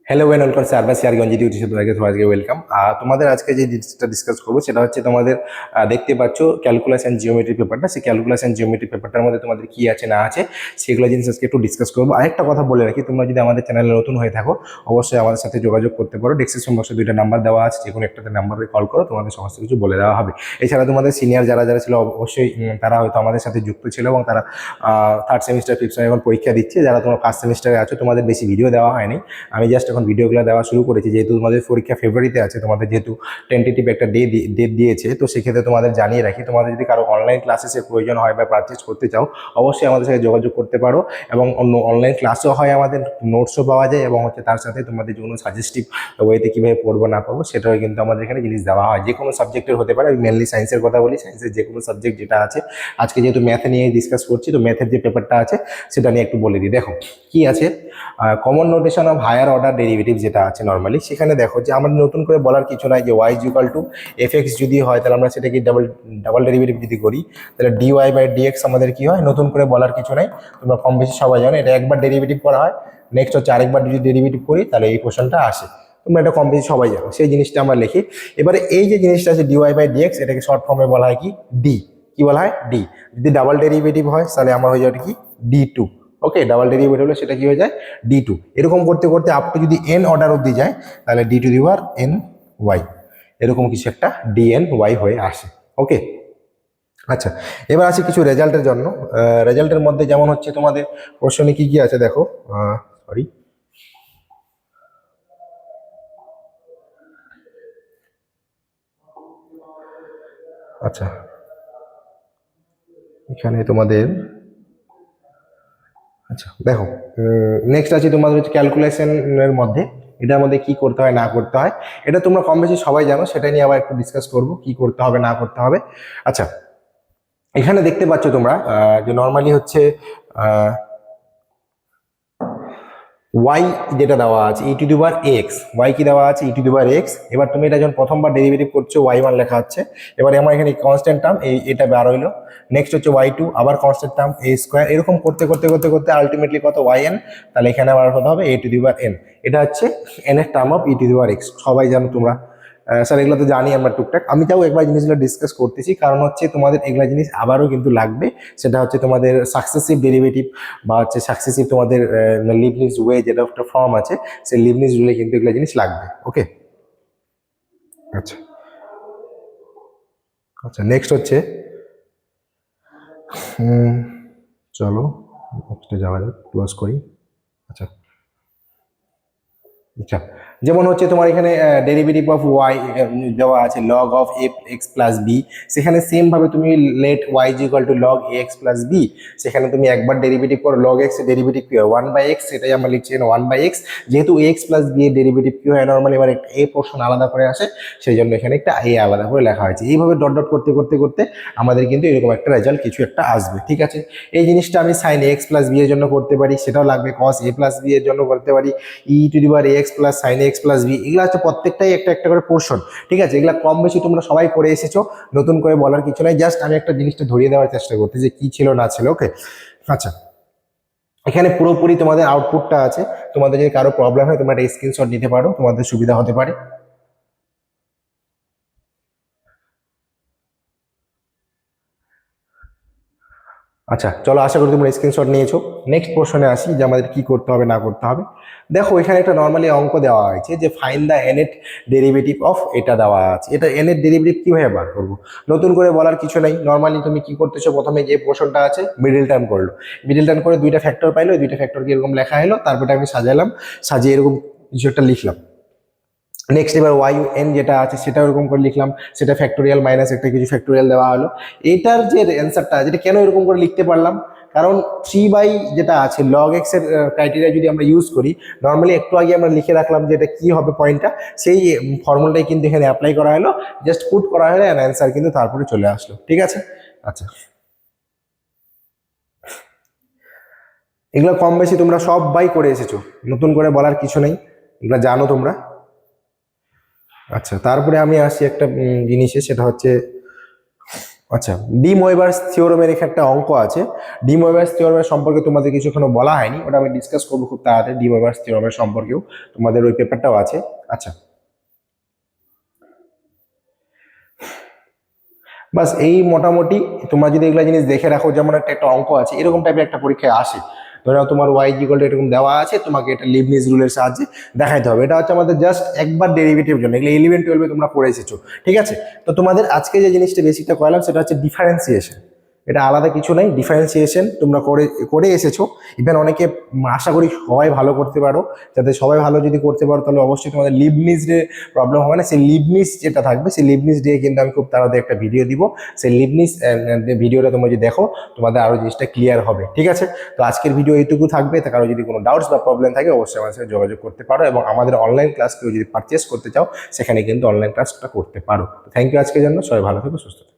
Hello and welcome সার্ভার সিআরগঞ্জ YouTube সবাইকে ওয়েলকাম। তোমাদের আজকে যে জিনিসটা ডিসকাস করবো সেটা হচ্ছে তোমাদের দেখতে পাচ্ছ ক্যালকুলাস অ্যান্ড জিওমেট্রি পেপারটা। সেই ক্যালকুলাস অ্যান্ড জিওমেট্রি পেপারটার মধ্যে তোমাদের কি আছে না আছে সেগুলো জিনিস আজকে একটু ডিসকাস করবো। আরেকটা কথা বলে রাখি, তোমরা যদি আমাদের চ্যানেলে নতুন হয়ে থাকো অবশ্যই আমাদের সাথে যোগাযোগ করতে পারো। ডেসক্রিপশন বক্সে দুইটা নাম্বার দেওয়া আছে, যে কোনো একটাতে নাম্বারে কল করো, তোমাদের সমস্ত কিছু বলে দেওয়া হবে। এছাড়া তোমাদের সিনিয়র যারা যারা ছিল অবশ্যই তারা হয়তো আমাদের সাথে যুক্ত ছিল এবং তারা থার্ড সেমিস্টার ফিফথ সেমিস্টার এখন পরীক্ষা দিচ্ছে। যারা তোমার ফার্স্ট সেমিস্টারে আছো তোমাদের বেশি ভিডিও দেওয়া হয়নি, আমি জাস্ট এখন ভিডিওগুলো দেওয়া শুরু করেছি। যেহেতু তোমাদের পরীক্ষা ফেব্রুয়ারিতে আছে, তোমাদের যেহেতু টেন্টেটিভ একটা ডেট দিয়েছে, তো সেক্ষেত্রে তোমাদের জানিয়ে রাখি, তোমাদের যদি কারো অনলাইন ক্লাসেসের প্রয়োজন হয় বা পারচেস করতে চাও অবশ্যই আমাদের সাথে যোগাযোগ করতে পারো। এবং অন্য অনলাইন ক্লাসও হয়, আমাদের নোটসও পাওয়া যায় এবং হচ্ছে তার সাথে তোমাদের জন্য সাজেস্টিভ ওয়েতে কীভাবে পড়বো না পড়বো সেটাও কিন্তু আমাদের এখানে জিনিস দেওয়া হয়। যে কোনো সাবজেক্টের হতে পারে, আমি মেনলি সায়েন্সের কথা বলি, সায়েন্সের যে কোনো সাবজেক্ট যেটা আছে। আজকে যেহেতু ম্যাথে নিয়ে ডিসকাস করছি, তো ম্যাথের যে পেপারটা আছে সেটা নিয়ে একটু বলে দিই। দেখো কি আছে, common notation of higher order derivative যেটা আছে নর্মালি, সেখানে দেখো যে আমাদের নতুন করে বলার কিছু নাই যে y is equal to f x যদি হয় তাহলে আমরা সেটাকে ডাবল ডেরিভেটিভ যদি করি তাহলে ডিওয়াই বাই ডিএক্স আমাদের কি হয়, নতুন করে বলার কিছু নাই, তোমরা কম বেশি সবাই জানো। এটা একবার ডেরিভেটিভ করা হয়, নেক্সট হচ্ছে আরেকবার যদি ডেরিভেটিভ করি তাহলে এই পোর্শনটা আসে, তোমরা এটা কম বেশি সবাই জানো। সেই জিনিসটা আমরা লিখি। এবারে এই যে জিনিসটা আছে ডিওয়াই বাই ডিএক্স, এটাকে শর্ট ফর্মে বলা হয় কি ডি। কি বলা হয়? ডি। যদি ডাবল ডেরিভেটিভ হয় তাহলে আমার হয়ে যাবে কি D2। ওকে, ডাবল ডেরিভেটিভ হলে সেটা কি হয়ে যায় D2। এরকম করতে করতে আপ টু যদি এন অর্ডার অব্দি যায় তাহলে D⁻n y, এরকম কিছু একটা dny হয়ে আসে। ওকে, আচ্ছা এবার আসি কিছু রেজাল্টের জন্য। রেজাল্টের মধ্যে যেমন হচ্ছে তোমাদের প্রশ্নে কি কি আছে দেখো। সরি, আচ্ছা এখানে তোমাদের, আচ্ছা দেখো নেক্সট আছে তোমাদের হচ্ছে ক্যালকুলেশনের মধ্যে, এটার মধ্যে কি করতে হয় না করতে হয় এটা তোমরা কম বেশি সবাই জানো, সেটা নিয়ে আবার একটু ডিসকাস করবো কি করতে হবে না করতে হবে। আচ্ছা এখানে দেখতে পাচ্ছ তোমরা যে নর্মালি হচ্ছে ওয়াই যেটা দেওয়া আছে e⁻x, ওয়াই কি দেওয়া আছে e⁻x। এবার তুমি এটা যখন প্রথমবার ডেরিভেটিভ করছো y1 লেখা হচ্ছে, এবারে আমার এখানে কনস্ট্যান্ট টার্ম এটা বার হইলো, নেক্সট হচ্ছে y2 আবার কনস্ট্যান্ট টার্ম a², এরকম করতে করতে করতে করতে আলটিমেটলি কত yn, তাহলে এখানে আবার কত হবে a⁻n। এটা হচ্ছে n এর টার্ম অফ e⁻x, সবাই জানো তোমরা। স্যার এগুলো তো জানি আমরা টুকটাক, আমি তাও একবার জিনিসগুলো ডিসকাস করতেছি কারণ হচ্ছে তোমাদের এগুলা জিনিস আবারও কিন্তু লাগবে। সেটা হচ্ছে তোমাদের সাকসেসিভ ডেরিভেটিভ বা হচ্ছে সাকসেসিভ তোমাদের লিবনিজ ওয়ে যেটা একটা ফর্ম আছে, সেই লিবনিজ রুলে কিন্তু এগুলো জিনিস লাগবে। ওকে, আচ্ছা আচ্ছা নেক্সট হচ্ছে চলো নেক্সটে যাওয়া যাক, ক্লোজ করি। আচ্ছা আচ্ছা, যেমন হচ্ছে তোমার এখানে ডেরিভেটিভ অফ ওয়াই দেওয়া আছে log of f x plus b, সেখানে সেম ভাবে তুমি let y is equal to log a x plus b, সেখানে তুমি একবার ডেরিভেটিভ করো, লগ এক্স এর ডেরিভেটিভ কি হয় 1/x, সেটাই আমরা লিখছি 1/x। যেহেতু এক্স প্লাস বি এর ডেরিভেটিভ কি হয় নর্মালি এবার একটা এ পোর্শন আলাদা করে আসে, সেই জন্য এখানে একটা এ আলাদা করে লেখা হয়েছে। এইভাবে ডট ডট করতে করতে করতে আমাদের কিন্তু এরকম একটা রেজাল্ট কিছু একটা আসবে। ঠিক আছে, এই জিনিসটা আমি সাইন এক্স প্লাস বি এর জন্য করতে পারি, সেটাও লাগবে। কস এ প্লাস বি এর জন্য করতে পারি, e⁻x plus sine x plus b, এগুলো হচ্ছে প্রত্যেকটাই একটা একটা করে পোর্শন। ঠিক আছে, এগুলা কম বেশি তোমরা সবাই করে এসেছো, নতুন করে বলার কিছু নাই, জাস্ট আমি একটা জিনিসটা ধরিয়ে দেওয়ার চেষ্টা করতে যে কি ছিল না ছিল। ওকে, আচ্ছা এখানে পুরোপুরি তোমাদের আউটপুটটা আছে, তোমাদের যদি কারো প্রবলেম হয় তোমরা একটা স্ক্রিনশট নিতে পারো, তোমাদের সুবিধা হতে পারে। আচ্ছা চলো, আশা করি তোমরা স্ক্রিনশট নিয়েছো। নেক্সট পোর্শনে আসি যে আমাদের কি করতে হবে না করতে হবে। দেখো এখানে একটা নর্মালি অঙ্ক দেওয়া হয়েছে যে ফাইন্ড দ্য এনেট ডেরিভেটিভ অফ, এটা দেওয়া আছে। এটা এনের ডেরিভেটিভ কিভাবে বার করবো, নতুন করে বলার কিছু নাই। নর্মালি তুমি কি করতেছো, প্রথমে যে পোর্শনটা আছে মিডিল টার্ম করলো, মিডিল টার্ম করে দুইটা ফ্যাক্টর পাইলো, দুইটা ফ্যাক্টরকে এরকম লেখা হলো, তারপরে আমি সাজালাম, সাজিয়ে এরকম কিছু একটা লিখলাম। নেক্সট এবার ওয়াই এন যেটা আছে সেটা ওরকম করে লিখলাম, সেটা ফ্যাক্টোরিয়াল মাইনাস একটা কিছু ফ্যাক্টোরিয়াল দেওয়া হলো। এটার যে অ্যান্সারটা যেটা কেন এরকম করে লিখতে পারলাম, কারণ 3 যেটা আছে লগ এক্স এর ক্রাইটেরিয়া যদি আমরা ইউজ করি, নর্মালি একটু আগে আমরা লিখে রাখলাম যে এটা কি হবে পয়েন্টটা, সেই ফর্মুলাটাই কিন্তু এখানে অ্যাপ্লাই করা হলো, জাস্ট পুট করা হলো অ্যান্ড অ্যান্সার কিন্তু তারপরে চলে আসলো। ঠিক আছে, আচ্ছা এগুলো কম বেশি তোমরা সবাই করে এসেছো, নতুন করে বলার কিছু নেই, এগুলো জানো তোমরা। আচ্ছা তারপরে আমি আসি একটা জিনিসে, সেটা হচ্ছে আচ্ছা, ডি মোয়েবার্স থিওরেমের এখানে একটা অঙ্ক আছে। ডি মোয়েবার্স থিওরেমের সম্পর্কে তোমাদের কিছু এখনো বলা হয়নি, ওটা আমি ডিসকাস করবো খুব তাড়াতাড়ি। ডি মোয়েবার্স থিওরেমের সম্পর্কেও তোমাদের ওই পেপারটাও আছে। আচ্ছা, বাস এই মোটামুটি তোমরা যদি এগুলো জিনিস দেখে রাখো, যেমন একটা একটা অঙ্ক আছে এরকম টাইপের একটা পরীক্ষায় আসে, ধরো তোমার ওয়াই ইকুয়াল টু এরকম দেওয়া আছে, তোমাকে এটা লিবনিজ রুলের সাহায্যে দেখাইতে হবে। এটা হচ্ছে আমাদের জাস্ট একবার ডেরিভেটিভ জন্য, এগুলো 11-12 তোমরা পড়ে এসেছো, ঠিক আছে। তো তোমাদের আজকে যে জিনিসটা বেসিকটা করালাম সেটা হচ্ছে ডিফারেন্সিয়েশন। এটা আলাদা কিছু নাই, ডিফারেন্সিয়েশন তোমরা করে করে এসেছো। ইভেন অনেকে আশা করি সবাই ভালো করতে পারো। যাতে সবাই ভালো যদি করতে পারো তাহলে অবশ্যই তোমাদের লিবনিজ ডে প্রবলেম হবে না। সেই লিবনিজ যেটা থাকবে সেই লিবনিজ ডে কিন্তু আমি খুব তাড়াতাড়ি একটা ভিডিও দিব। সেই লিবনিজ ভিডিওটা তোমরা যদি দেখো তোমাদের আরও জিনিসটা ক্লিয়ার হবে, ঠিক আছে। তো আজকের ভিডিও এইটুকু থাকবে। তা কারো যদি কোনো ডাউটস বা প্রবলেম থাকে অবশ্যই আমার সাথে যোগাযোগ করতে পারো, এবং আমাদের অনলাইন ক্লাস কেউ যদি পারচেস করতে চাও সেখানে কিন্তু অনলাইন ক্লাসটা করতে পারো। থ্যাংক ইউ আজকের জন্য, সবাই ভালো থেকো, সুস্থ থেকো।